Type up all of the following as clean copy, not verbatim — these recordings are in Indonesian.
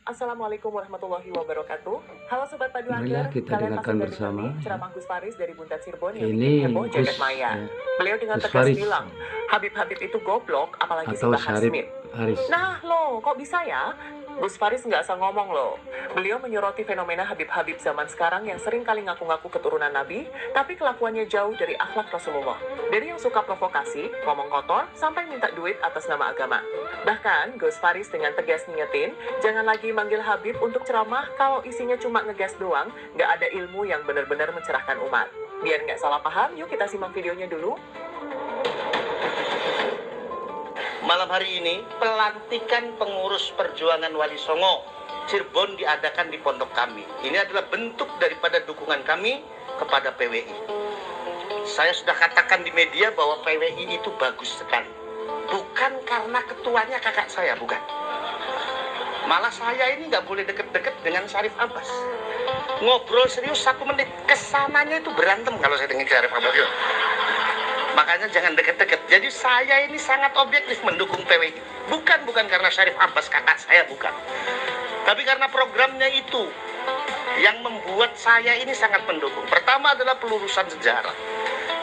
Assalamualaikum warahmatullahi wabarakatuh. Halo Sobat Padu Marilah Angker, kita kalian masih dengarkan mendengar bersama. nih ceramah Gus Faris dari Buntat Cirebon yang Ini bikin heboh Gus jagat maya. ya, Beliau dengan Gus tegas Faris bilang, Habib-Habib itu goblok, apalagi si atau Bahar Syarif Smith. Haris. Nah loh, kok bisa ya? Gus Faris nggak asal ngomong loh. Beliau menyoroti fenomena Habib-Habib zaman sekarang yang sering kali ngaku-ngaku keturunan Nabi, tapi kelakuannya jauh dari akhlak Rasulullah. Dari yang suka provokasi, ngomong kotor, sampai minta duit atas nama agama. Bahkan, Gus Faris dengan tegas ngingetin, jangan lagi manggil Habib untuk ceramah kalau isinya cuma ngegas doang, nggak ada ilmu yang benar-benar mencerahkan umat. Biar nggak salah paham, yuk kita simak videonya dulu. Malam hari ini, pelantikan pengurus perjuangan Wali Songo Cirebon diadakan di pondok kami. Ini adalah bentuk daripada dukungan kami kepada PWI. Saya sudah katakan di media bahwa PWI itu bagus sekali. Bukan karena ketuanya kakak saya, bukan. Malah saya ini nggak boleh deket-deket dengan Syarif Abbas. Ngobrol serius 1 menit, kesananya itu berantem kalau saya dengan Syarif Abbas. Makanya jangan deket-deket. Jadi saya ini sangat objektif mendukung PWI. Bukan karena Syarif Abbas kakak saya, bukan. Tapi karena programnya itu yang membuat saya ini sangat mendukung. Pertama adalah pelurusan sejarah.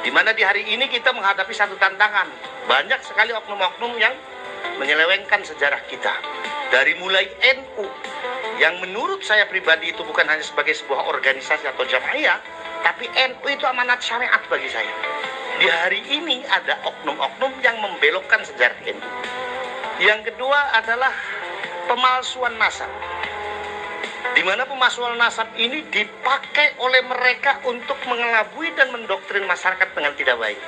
Di mana di hari ini kita menghadapi satu tantangan. Banyak sekali oknum-oknum yang menyelewengkan sejarah kita. Dari mulai NU, yang menurut saya pribadi itu bukan hanya sebagai sebuah organisasi atau jamaah, tapi NU itu amanat syariat bagi saya. Di hari ini ada oknum-oknum yang membelokkan sejarah NU. Yang kedua adalah pemalsuan nasab. Di mana pemalsuan nasab ini dipakai oleh mereka untuk mengelabui dan mendoktrin masyarakat dengan tidak baik.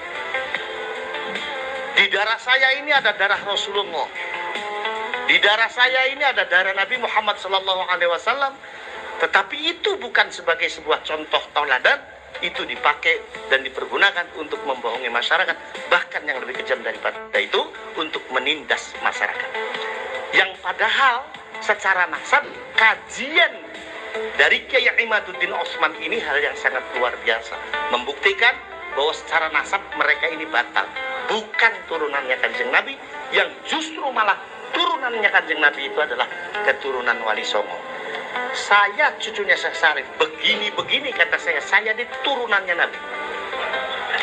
Di darah saya ini ada darah Rasulullah. Di darah saya ini ada darah Nabi Muhammad SAW. Tetapi itu bukan sebagai sebuah contoh tauladan. Itu dipakai dan dipergunakan untuk membohongi masyarakat, bahkan yang lebih kejam daripada itu untuk menindas masyarakat. Yang padahal secara nasab kajian dari Kiai Imaduddin Osman ini hal yang sangat luar biasa, membuktikan bahwa secara nasab mereka ini batal, bukan turunannya Kanjeng Nabi, yang justru malah turunannya Kanjeng Nabi itu adalah keturunan Wali Songo. Saya cucunya Syekh Syarif, begini kata saya di turunannya Nabi.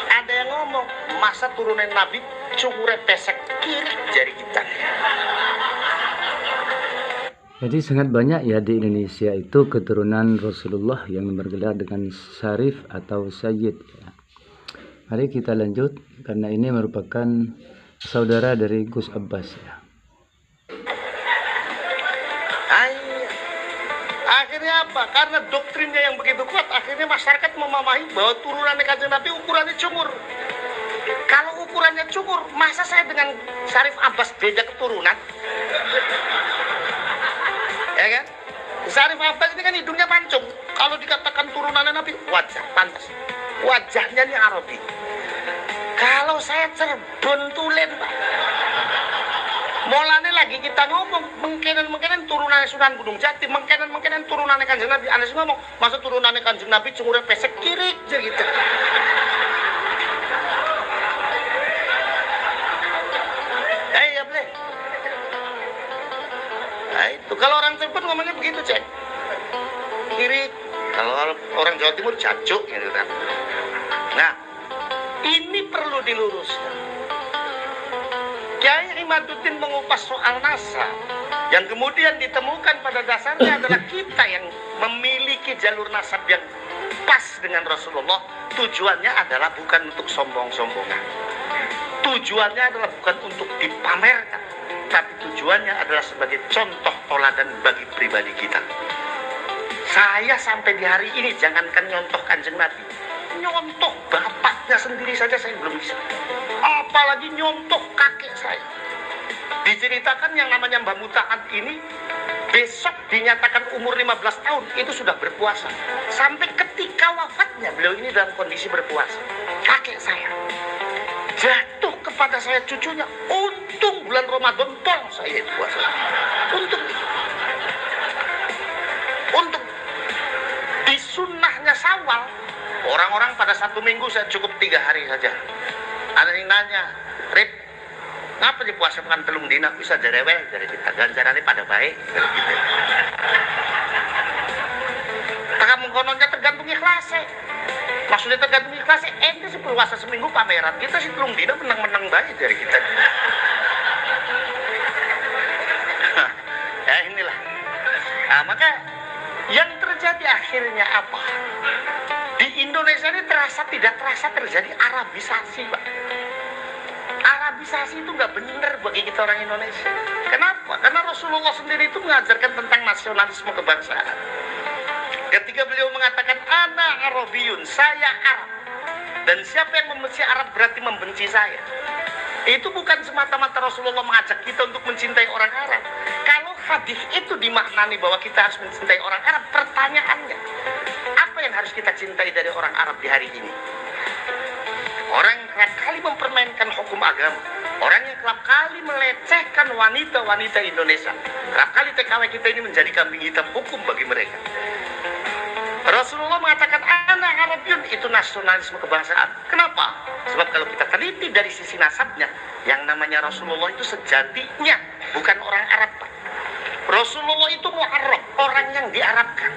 Ada yang ngomong, masa turunan Nabi cungure pesek kiri jari kita. Jadi sangat banyak ya di Indonesia itu keturunan Rasulullah yang bergelar dengan Syarif atau Sayyid ya. Mari kita lanjut karena ini merupakan saudara dari Gus Abbas ya. Akhirnya apa? Karena doktrinnya yang begitu kuat, akhirnya masyarakat memahami bahwa turunannya Kanjeng Nabi ukurannya cungur. Kalau ukurannya cungur, masa saya dengan Syarif Abbas beda keturunan? Ya kan? Syarif Abbas ini kan hidungnya pancung. Kalau dikatakan turunannya Nabi, wajah, pantas. Wajahnya ini Arabi. Kalau saya Cirebon Tulen, Pak. Mulanya lagi kita ngomong mungkinan turunannya Sunan Gunung Jati, mungkinan turunannya Kanjeng Nabi. Anda ngomong, masa turunannya Kanjeng Nabi cungurnya pesek kiri aja gitu. Ya boleh. Nah itu kalau orang Cirebon ngomongnya begitu, cek. Kiri. Kalau orang Jawa Timur jajuk gitu kan. Nah, ini perlu diluruskan. Kiai Imaduddin mengupas soal nasab yang kemudian ditemukan pada dasarnya adalah kita yang memiliki jalur nasab yang pas dengan Rasulullah. Tujuannya adalah bukan untuk sombong-sombongan, tujuannya adalah bukan untuk dipamerkan, tapi tujuannya adalah sebagai contoh teladan bagi pribadi kita. Saya sampai di hari ini jangankan nyontoh Kanjeng Nabi, nyontoh bapaknya sendiri saja saya belum bisa, apalagi nyontoh kakek saya. Diceritakan yang namanya Mbah Mutaat ini besok dinyatakan umur 15 tahun itu sudah berpuasa. Sampai ketika wafatnya beliau ini dalam kondisi berpuasa. Kakek saya jatuh kepada saya cucunya, untung bulan Ramadan tol saya itu puasa. Untuk di sunnahnya Syawal, orang-orang pada 1 minggu saya cukup 3 hari saja. Ada yang nanya, Rip, ngapa di puasa bukan telung dina bisa jarewel dari kita ganjarannya pada baik gitu. kononnya tergantung ikhlasnya. Maksudnya tergantung ikhlasnya, ente sih puasa seminggu pameran, kita sih telung dina menang-menang baik dari kita. Ya inilah. Nah, maka yang terjadi akhirnya apa? Di Indonesia ini tidak terasa terjadi Arabisasi, Pak. Arabisasi itu nggak benar bagi kita orang Indonesia. Kenapa? Karena Rasulullah sendiri itu mengajarkan tentang nasionalisme kebangsaan. Ketika beliau mengatakan ana Arabiyun, saya Arab, dan siapa yang membenci Arab berarti membenci saya. Itu bukan semata-mata Rasulullah mengajak kita untuk mencintai orang Arab. Kalau hadis itu dimaknani bahwa kita harus mencintai orang Arab, pertanyaannya, apa yang harus kita cintai dari orang Arab di hari ini? Orang yang kerap kali mempermainkan hukum agama, orang yang kerap kali melecehkan wanita-wanita Indonesia, kerap kali TKW kita ini menjadi kambing hitam hukum bagi mereka. Rasulullah mengatakan anak Arabiyun, itu nasionalisme kebangsaan. Kenapa? Sebab kalau kita teliti dari sisi nasabnya, yang namanya Rasulullah itu sejatinya bukan orang Arab, Pak. Rasulullah itu Mu'arrab, orang yang diarabkan.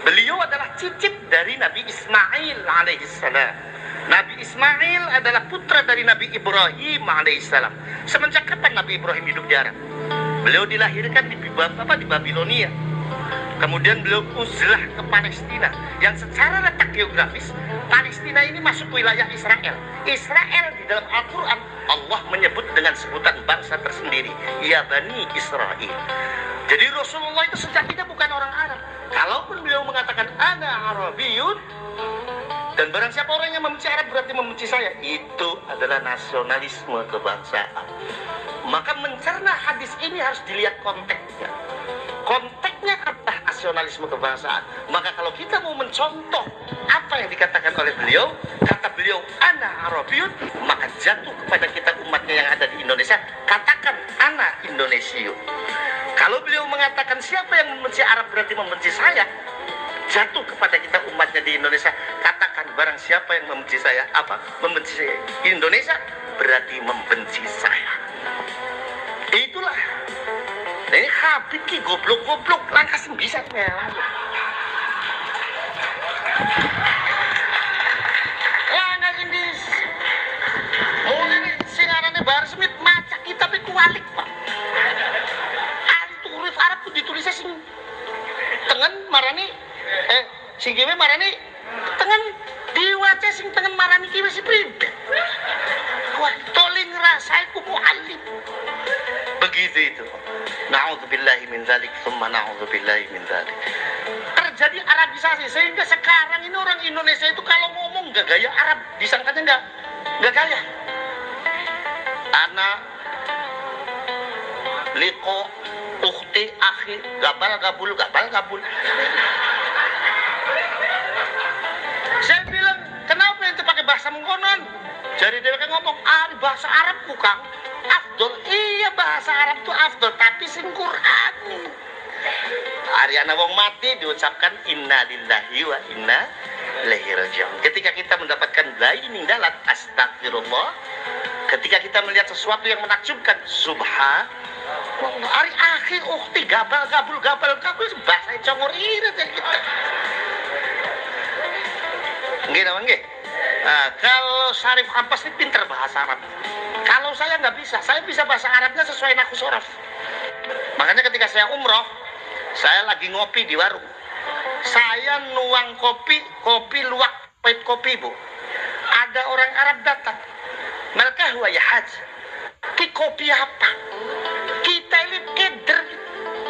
Beliau adalah cicit dari Nabi Ismail alaihissalam. Nabi Ismail adalah putra dari Nabi Ibrahim alaihissalam. Semenjak kapan Nabi Ibrahim hidup di Arab? Beliau dilahirkan di Babilonia. Kemudian beliau uzlah ke Palestina, yang secara letak geografis Palestina ini masuk wilayah Israel. Israel di dalam Al-Quran Allah menyebut dengan sebutan bangsa tersendiri, ya Bani Israel. Jadi Rasulullah itu sejatinya bukan orang Arab. Kalaupun beliau mengatakan ana Arabiyun, dan barang siapa orang yang membenci Arab berarti membenci saya, itu adalah nasionalisme kebangsaan. Maka mencerna hadis ini harus dilihat konteksnya. Konteksnya adalah nasionalisme kebangsaan. Maka kalau kita mau mencontoh apa yang dikatakan oleh beliau, kata beliau ana Arabiyun, maka jatuh kepada kita umatnya yang ada di Indonesia, katakan ana Indonesiun. Kalau beliau mengatakan siapa yang membenci Arab berarti membenci saya, jatuh kepada kita umatnya di Indonesia, katakan barang siapa yang membenci saya, membenci Indonesia berarti membenci saya. Itulah. Nah ini Habib ki goblok-goblok langkah sing bisa melang. Langkah sing dis. Mulane sing arane Bahar Smith maca kitab e kualik, Pak. Ali itu huruf Arab tuh ditulisnya sing tengen marani sing kiwe marani tengen diwaca sing tengen marani kiwe si pribet. Wah, toling rasai ku muallim. Begitu itu. Na'udzubillahi min dzalik, tsumma na'udzubillahi min dzalik. Terjadi Arabisasi sehingga sekarang ini orang Indonesia itu kalau ngomong gak gaya Arab, disangkanya gak gaya. Ana liko ukhti akhi gabal gabul. Saya bilang, kenapa itu pakai bahasa mengkonon? Jadi dia kan ngomong, bahasa Arab bukan afdol. Iya, bahasa Arab itu afdol, tapi sing Qur'ani. Ariana wong mati diucapkan inna lillahi wa inna ilaihi raji'un. Ketika kita mendapatkan bayi ninggalan, astagfirullah. Ketika kita melihat sesuatu yang menakjubkan, subhanallah. Ari akhi ukhti gabal gabul bahasa congor irit ya kita. Nggih nama nggih. Nah, kalau Syarif Ampas ini pinter bahasa Arab. Kalau saya nggak bisa, saya bisa bahasa Arabnya sesuai naku sorof. Makanya ketika saya umroh, saya lagi ngopi di warung. Saya nuang kopi luwak pahit kopi, Bu. Ada orang Arab datang. Mereka huwa ya haj. Ki kopi apa? Kita ini keder.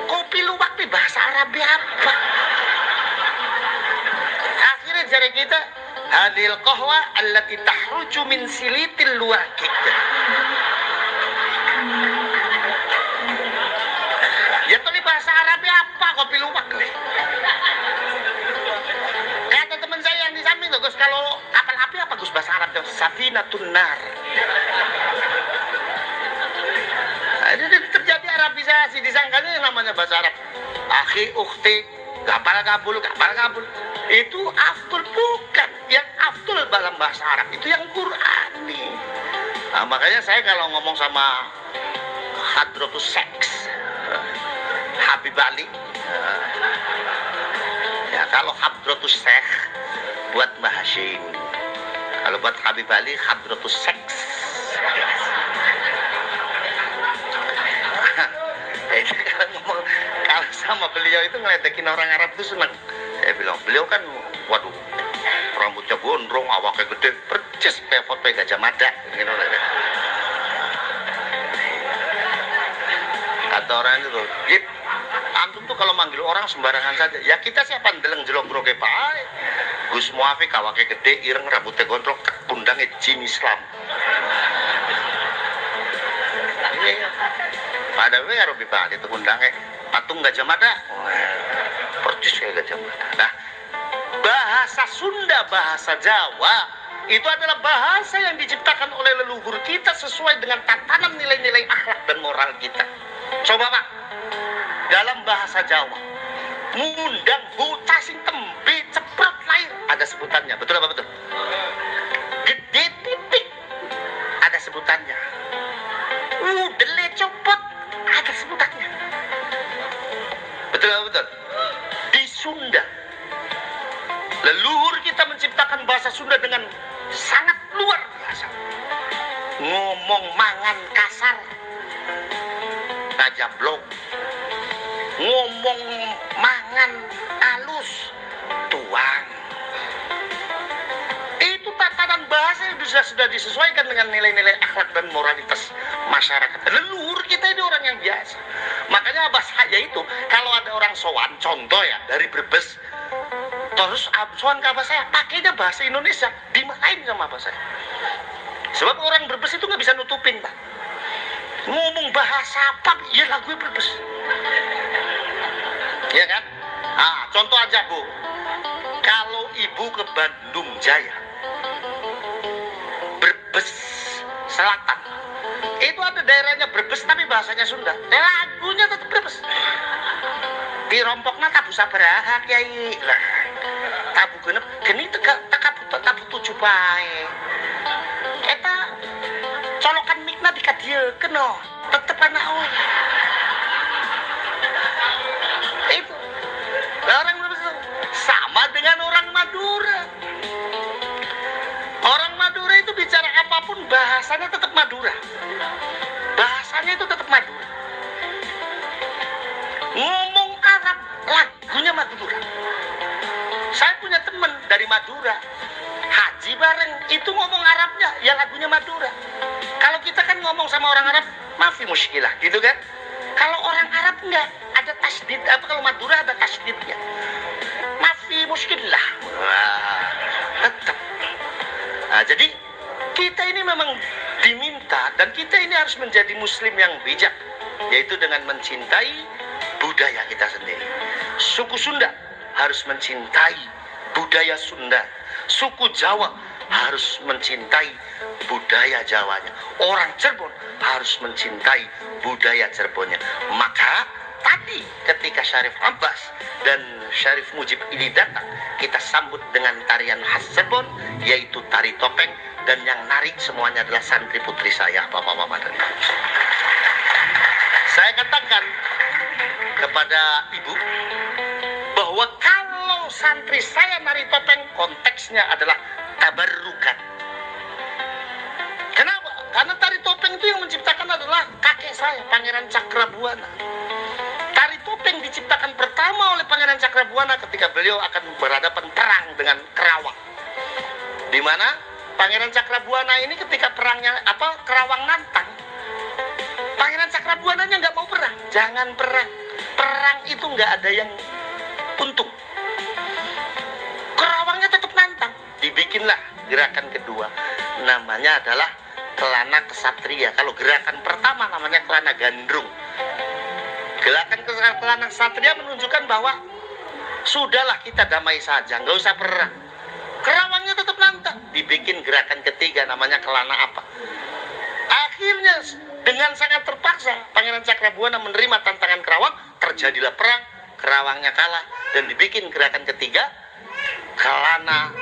Kopi luwak di bahasa Arab apa? Akhirnya jari kita, hadil qahwa allati tahruju min silitil luwaki. Ya tadi bahasa Arabnya apa kopi luwak? Kata teman saya yang di samping tuh, Gus, kalau kapal api apa Gus bahasa Arabnya? Safinatun nar. Nah, ini terjadi Arabisasi, disangkanya yang namanya bahasa Arab. Akhi, ukhti, kapal kabul. Itu afdol, bukan. Yang afdol dalam bahasa Arab itu yang Qur'ani. Nah, makanya saya kalau ngomong sama Hadratus Seks, Habib Ali, ya kalau Hadratus Syekh buat Mbah Hashim. Kalau buat Habib Ali, Hadratus Seks. Itu kalau ngomong, kalau sama beliau itu ngeledekin orang Arab itu senang. Saya bilang, beliau kan, waduh, rambutnya gondrong, awaknya gede, percis kayak foto Gajah Mada. Gitu. Kata orang itu, Gip, antum tuh kalau manggil orang sembarangan saja. Ya kita siapa ndeleng jelok-jeloke pae. Gus Muafik awake gede, ireng, rambutnya gondrong, pundangnya jin Islam. Iya. Padahal ya Robi Bali itu pundangnya patung Gajah Mada. Percis kayak Gajah Mada. Nah, bahasa Sunda, bahasa Jawa itu adalah bahasa yang diciptakan oleh leluhur kita sesuai dengan tatanan nilai-nilai akhlak dan moral kita. Coba Pak, dalam bahasa Jawa, ngundang bocah sing tembe ceprot lahir, ada sebutannya, betul apa betul? Gede titik, ada sebutannya. Udele copot, ada sebutannya. Betul apa betul? Di Sunda, leluhur kita menciptakan bahasa Sunda dengan sangat luar biasa. Ngomong mangan kasar, ngajablok. Ngomong mangan alus, tuang. Itu tatanan bahasa yang sudah disesuaikan dengan nilai-nilai akhlak dan moralitas masyarakat. Leluhur kita ini orang yang biasa. Makanya abah saya itu, kalau ada orang sowan, contoh ya, dari Brebes, terus sowan ke abah saya, pakainya bahasa Indonesia, dimarahin sama abah saya. Sebab orang Brebes itu nggak bisa nutupin, Pak. Ngomong bahasa apa, ya lagu Brebes. Ya kan? Ah, contoh aja Bu, kalau ibu ke Bandung Jaya, Brebes Selatan, itu ada daerahnya Brebes tapi bahasanya Sunda. Lagunya tetap Brebes. Di rompokna tabu sabaraha kiai lah, tabu genep geni tabu tujuh bae. Eta colokan mikna dikadiekeun no, tetep anak itu orang sama dengan orang Madura. Orang Madura itu bicara apapun bahasanya tetap Madura. Bahasanya itu tetap Madura. Ngomong Arab lagunya Madura. Saya punya teman dari Madura, haji bareng, itu ngomong Arabnya ya lagunya Madura. Kalau kita kan ngomong sama orang Arab, maafi muskilah gitu kan. Kalau orang Arab enggak, ada tasdid, apa kalau Madura ada tasdidnya. Maafi muskilah. Wah, tetap. Nah, jadi kita ini memang diminta dan kita ini harus menjadi muslim yang bijak, yaitu dengan mencintai budaya kita sendiri. Suku Sunda harus mencintai budaya Sunda. Suku Jawa harus mencintai budaya Jawanya. Orang Cirebon harus mencintai budaya Cirebonnya. Maka tadi ketika Syarif Abbas dan Syarif Mujib ini datang, kita sambut dengan tarian khas Cirebon, yaitu tari topeng, dan yang narik semuanya adalah santri putri saya, bapak-bapak dan ibu. Saya katakan kepada ibu bahwa kalau santri saya nari topeng, konteksnya adalah tabarrukan. Kenapa? Karena tari topeng itu yang menciptakan adalah kakek saya, Pangeran Cakrabuana. Tari topeng diciptakan pertama oleh Pangeran Cakrabuana ketika beliau akan berhadapan perang dengan Kerawang. Di mana Pangeran Cakrabuana ini ketika perangnya Kerawang nantang, Pangeran Cakrabuananya nggak mau perang. Jangan perang. Perang itu nggak ada yang untung. Kerawangnya tetap nantang. Dibikinlah gerakan kedua. Namanya adalah Kelana Kesatria. Kalau gerakan pertama namanya Kelana Gandrung. Gerakan Kelana Kesatria menunjukkan bahwa sudahlah kita damai saja, nggak usah perang. Kerawangnya tetap nantang. Dibikin gerakan ketiga namanya Kelana apa? Akhirnya dengan sangat terpaksa Pangeran Cakrabuana menerima tantangan Kerawang, terjadilah perang, Kerawangnya kalah, dan dibikin gerakan ketiga Kelana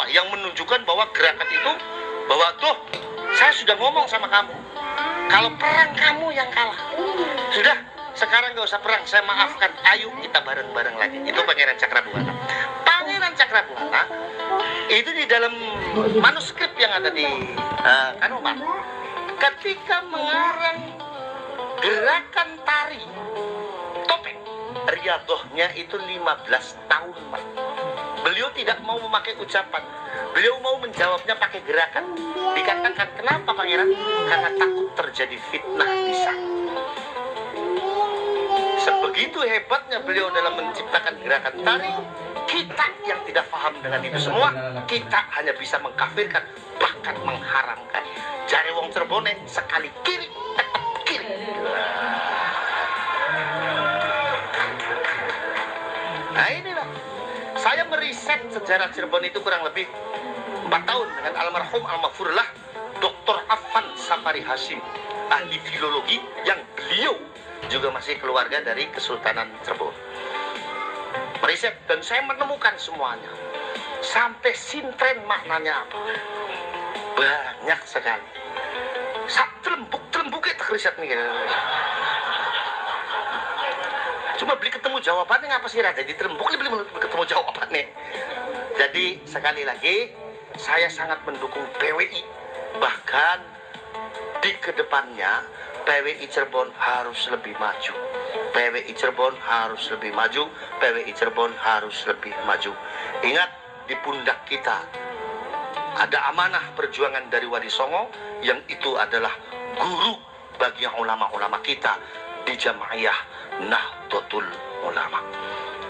yang menunjukkan bahwa gerakan itu bahwa tuh saya sudah ngomong sama kamu, kalau perang kamu yang kalah, sudah sekarang nggak usah perang, saya maafkan, ayo kita bareng-bareng lagi. Itu Pangeran Cakrabuana. Pangeran Cakrabuana itu di dalam manuskrip yang ada di Kanoman, ketika mengarang gerakan tari topeng, riadohnya itu 15 tahun, Pak. Beliau tidak mau memakai ucapan, beliau mau menjawabnya pakai gerakan. Dikatakan kenapa Pangeran? Karena takut terjadi fitnah di sana. Sebegitu hebatnya beliau dalam menciptakan gerakan tari, kita yang tidak paham dengan itu semua, kita hanya bisa mengkafirkan, bahkan mengharamkan. Jare wong Cirebon sekali kiri, tetap kiri. Nah inilah, saya meriset sejarah Cirebon itu kurang lebih 4 tahun dengan almarhum almarhumlah Dr. Affan Safari Hashim, ahli filologi yang beliau juga masih keluarga dari Kesultanan Cirebon. Meriset dan saya menemukan semuanya, sampai sintren maknanya apa, banyak sekali. Terembuk itu riset nih. Cuma beli ketemu jawabannya ngapa sih Raja? Di terembuk beli ketemu jawabannya. Jadi sekali lagi saya sangat mendukung PWI, bahkan di kedepannya PWI Cirebon harus lebih maju. PWI Cirebon harus lebih maju. PWI Cirebon harus lebih maju. Ingat, di pundak kita ada amanah perjuangan dari Wali Songo, yang itu adalah guru bagi ulama-ulama kita di Jamaiyah Nahdlatul Ulama.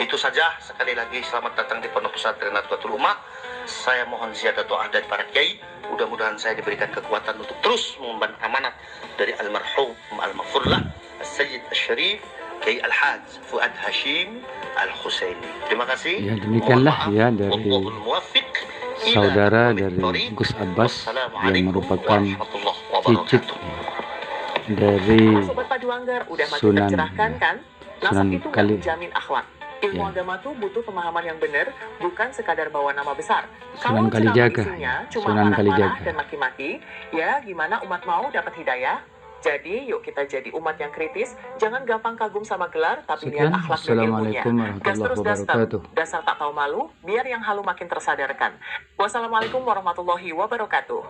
Itu saja, sekali lagi selamat datang di Pondok Pesantren Nahdlatul Ulama. Saya mohon ziyadah doa dari para kiai. Mudah-mudahan saya diberikan kekuatan untuk terus mengemban amanat dari almarhum al-maghfurlah Sayyid Al-Syarif Kiai Al-Haj Fuad Hashim Al-Husaini. Terima kasih. Ya, demikianlah ya dari saudara dari Gus Abbas yang merupakan cicit dari Sobat Paduanggar udah makin Sunan tercerahkan kan? Nasab Sunan itu Kali. nggak menjamin akhlak. Ilmu Ya. agama tuh butuh pemahaman yang benar, bukan sekadar bawa nama besar. Sunan Kalau Kalijaga. ceramah isinya cuma Sunan marah-marah Kalijaga. dan maki-maki, ya gimana umat mau dapat hidayah? Jadi yuk kita jadi umat yang kritis, jangan gampang kagum sama gelar, tapi Sekian, lihat akhlak dan ilmunya. Assalamualaikum Gas warahmatullahi terus dasar, wabarakatuh. dasar tak tahu malu, biar yang halu makin tersadarkan. Wassalamualaikum warahmatullahi wabarakatuh.